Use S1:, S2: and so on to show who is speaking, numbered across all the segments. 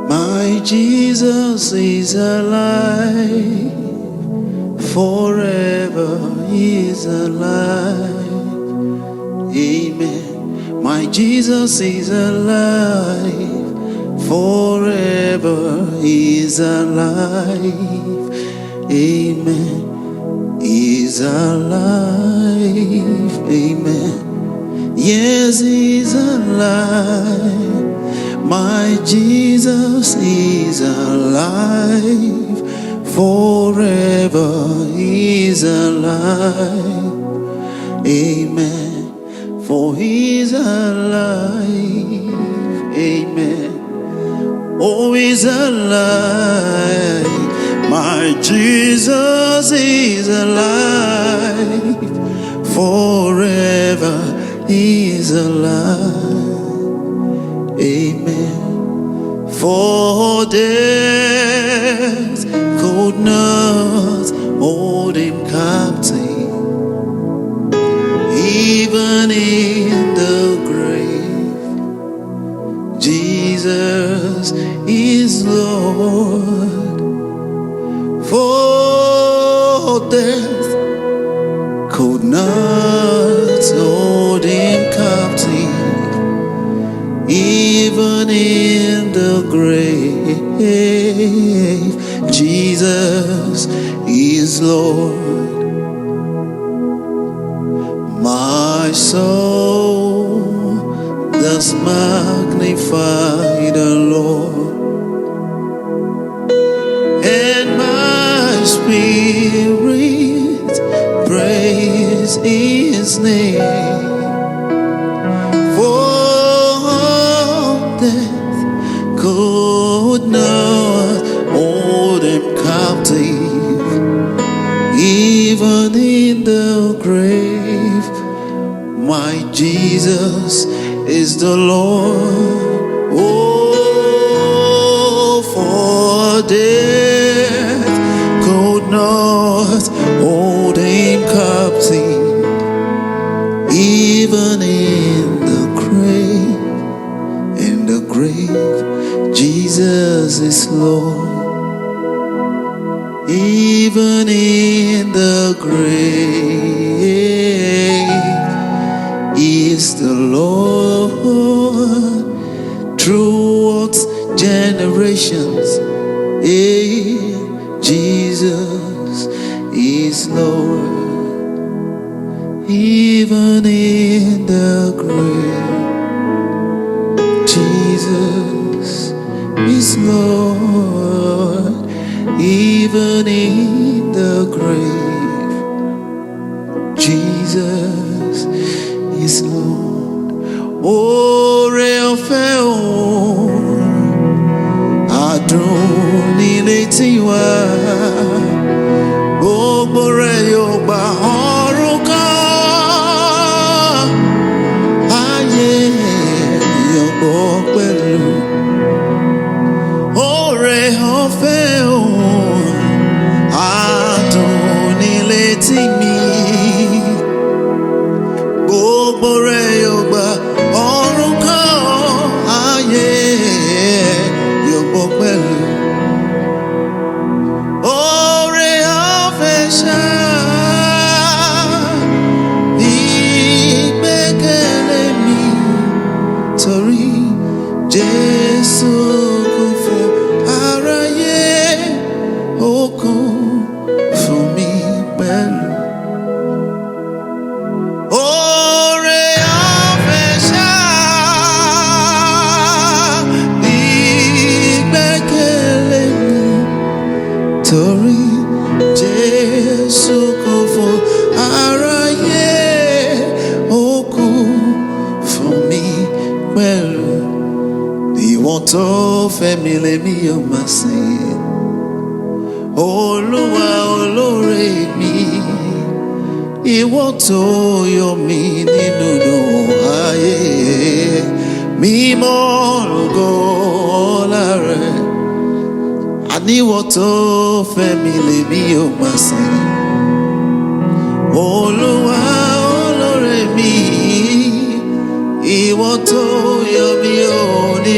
S1: My Jesus is alive, forever He is alive. Amen. My Jesus is alive, forever He is alive. Amen. He is alive. Amen. Yes, He is alive. My Jesus is alive, forever He is alive. Amen. For He is alive. Amen. Oh, He's alive. My Jesus is alive, forever He is alive. Amen. For death could not hold Him captive, even in the grave. Jesus is Lord. For death could not hold Him captive, even in the grave. Jesus is Lord. My soul does magnify the Lord, and my spirit praise His name. Could not hold Him captive, even in the grave. My Jesus is the Lord. Oh, for death could not hold Him captive, even in the grave. In the grave, Jesus is Lord. Even in the grave, He is the Lord. Throughout generations, Jesus is Lord. Even in the grave, Jesus is Lord. Even in the grave, Jesus is Lord. Oh, Reofeo, Adoni Letiwa, oh, Boreyo Bahoruka, Aye, Yobopelu. Oh, Reofeo, Adoni Letimi, oh, Boreyo Bahoruka, Aye, Yobopelu. Oh, Reofesha, Ibekelemi, Tori, Jesu kufo araye, oko fumi pelu. Ore afesha, igbekele mi, tori Jesu kufo araye, oko fumi pelu. Ìwọ̀n tó fẹ́ mi lèmi yóò máa sìn. Olúwa olóore mi, ìwọ̀n tó yọ mí nínú ayé. Mímọ́ lógo ọlá rẹ̀. Àníwọ̀n tó fẹ́ mi lèmi yóò máa sìn. Olúwa olóore mi, ìwọ̀n tó yọ mí nínú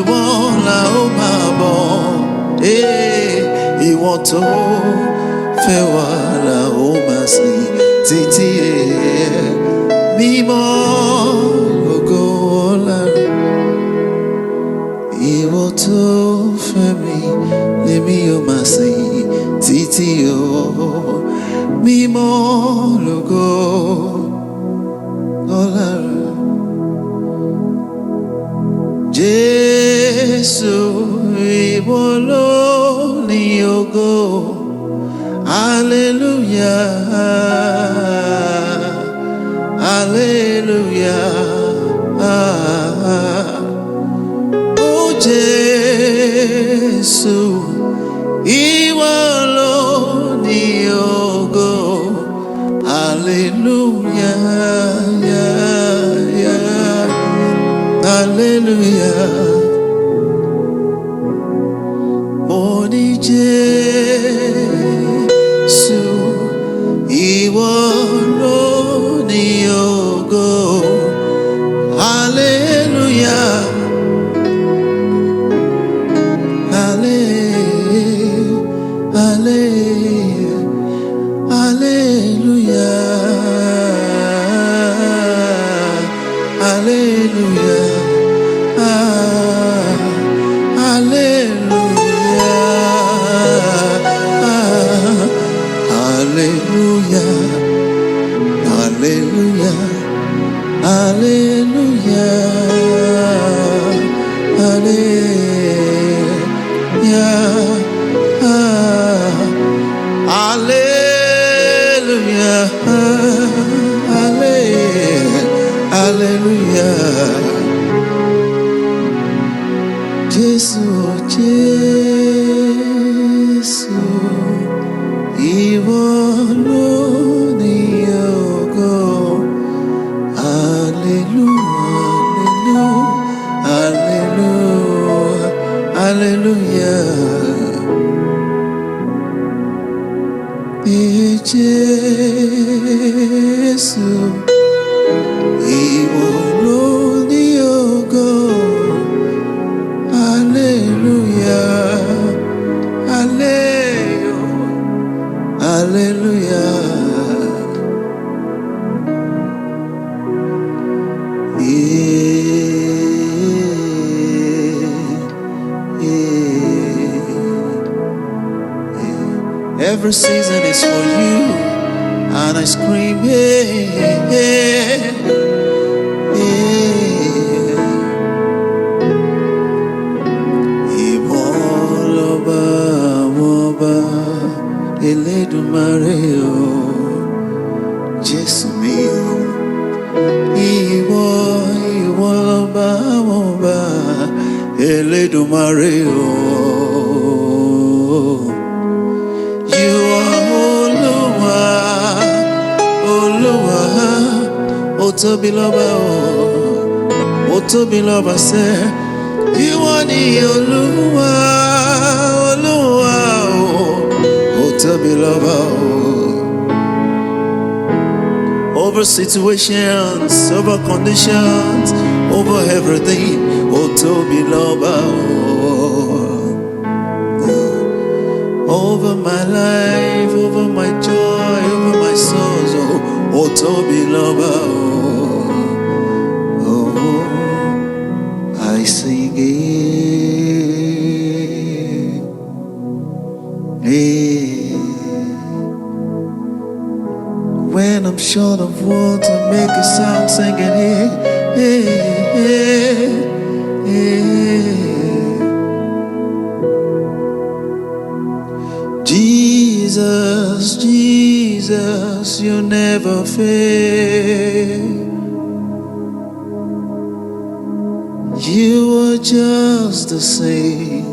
S1: ìwọ la ó máa bọ̀. Ìwọ tó fẹ́ wá la ó máa sìn títí mímọ́ ògo ọlá. Ìwọ tó fẹ́ mi lèmi yóò máa sìn títí mímọ́ ògo ọlá. Jésù ìwọ ló ní ògo. Hallelujah, hallelujah. Oh Jésù ìwọ ló ní ògo. Hallelujah, hallelujah. Mo ní Jésù ìwọ ló ní ògo. Hallelujah, hallelujah, hallelujah, hallelujah. Hallelujah, hallelujah, hallelujah, hallelujah, hallelujah. Jésù, Jésù, ìwọ ló ní ògo. Hallelujah, hallelujah, hallelujah. Jésù ìwọ ló ní ògo. Hallelujah, hallelujah, hallelujah. Every season is for you, and I scream, hey, hey, hey. Ìwọ lọba àwọn ọba, Elédùmarè o, Jésù mi o. Ìwọ lọba àwọn ọba, Elédùmarè o. You are Oluwa, Oluwa, ó tóbi lọ́ba o, ó tóbi lọ́ba sẹ́. Ìwọ ni Oluwa, Oluwa o, ó tóbi lọ́ba o. Over situations, over conditions, over everything, ó tóbi lọ́ba o. Over my life, over my joy, over my sorrow, oh Tobi Loba, oh, I sing it. Hey. When I'm short of words, I make a sound singing, hey, hey, hey, hey. Jesus, Jesus, you never fail. You are just the same.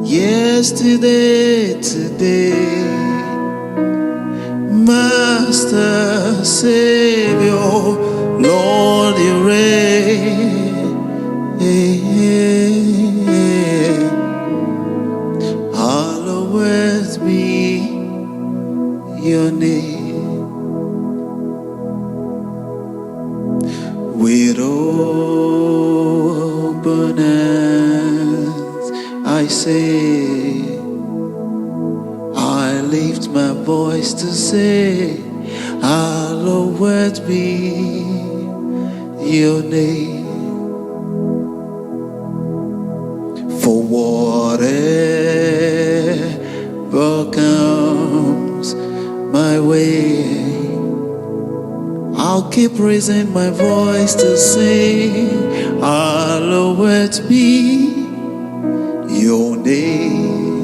S1: Yesterday, today, Master, Savior, Lord, you reign. Hey, hey, hey. Hallowed be your name. With open earth, I say, I lift my voice to say, hallowed be your name. For whatever comes my way, I'll keep raising my voice to sing, hallowed be your name.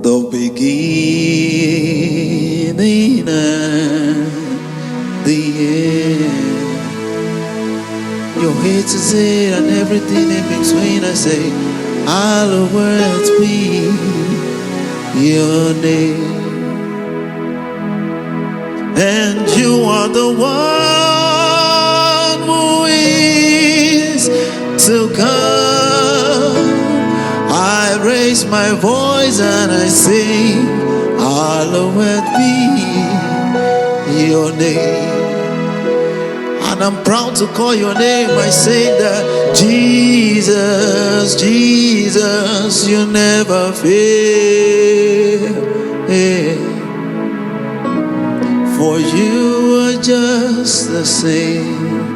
S1: The beginning and the end. Your hate is it and everything in between. I say, hallowed be your name. And you are the one who is to come. I raise my voice and I sing, hallowed be your name. And I'm proud to call your name. I say that Jesus, Jesus, you never fail. For you are just the same,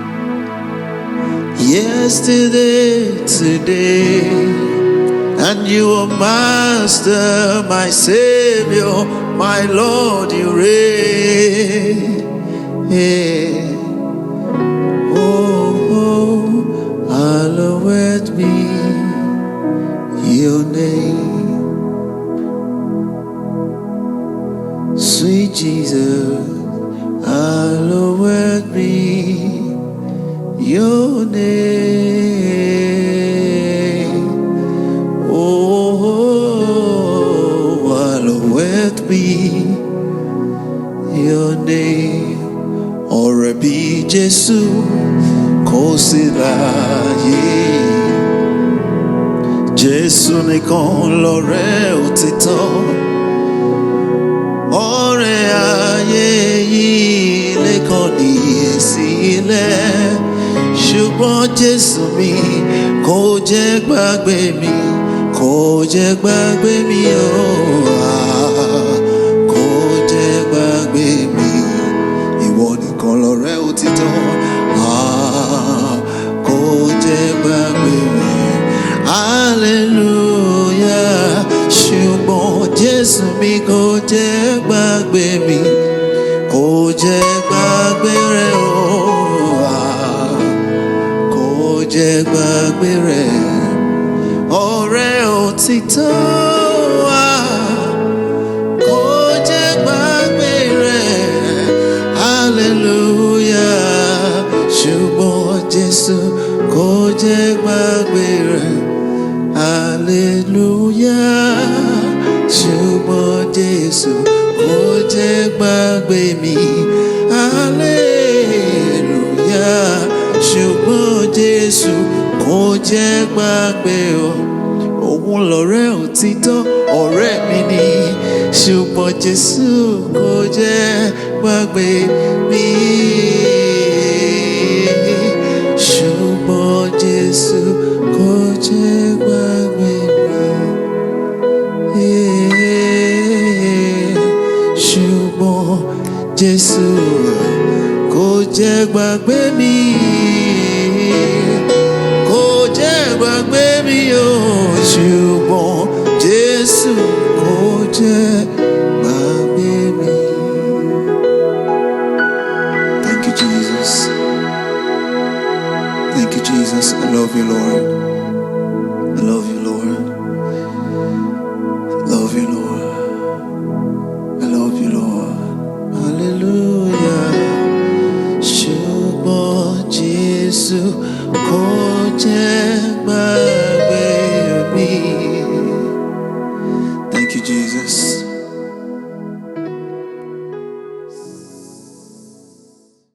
S1: yesterday, today, and you are Master, my Savior, my Lord, you reign. Hallowed be your name. Sweet Jesus, hallowed be your name. Oh, hallowed be your name. Ọ̀rẹ́ bí Jésù kò sí láyé. Jésù nìkan lọ̀rẹ́ òtítọ́. Ọ̀rẹ́ ayé yìí lẹ́kàn ní sílẹ̀. Ṣùgbọ́n Jésù mi kò jẹ́ gbàgbé mi, kò jẹ́ gbàgbé mi kò jẹ́ gbàgbé mi. Ìwọ nìkan lọ̀rẹ́ òtítọ́. Kò jẹ́ gbàgbé mi. Hallelujah. Ṣùgbọ́n Jésù mi kò jẹ́ gbàgbé mi, kò jẹ́ gbàgbé rẹ̀ kò jẹ́ gbàgbé rẹ̀. Ọ̀rẹ́ òtítọ́ kò jẹ́ gbàgbé rẹ̀. Hallelujah. Ṣùgbọ́n Jésù kò jẹ́ gbàgbé rẹ̀. Hallelujah. Ṣùgbọ́n Jésù kò jẹ́ gbàgbé mi. Hallelujah. Ṣùgbọ́n Jésù kò jẹ́ gbàgbé òun lọ̀rẹ́ òtítọ́, ọ̀rẹ́ mi ni. Ṣùgbọ́n Jésù kò jẹ́ gbàgbé mi. Ṣùgbọ́n Jésù kò jẹ́ gbàgbé mi. Ṣùgbọ́n Jésù kò jẹ́ gbàgbé mi. Kò jẹ́ gbàgbé mi ṣùgbọ́n Jésù kò jẹ́ gbàgbé mi. Thank you, Jesus. Thank you, Jesus. I love you, Lord. I love you, Lord. I love you, Lord. I love you, Lord. Hallelujah. Ṣùgbọ́n Jésù kò jẹ́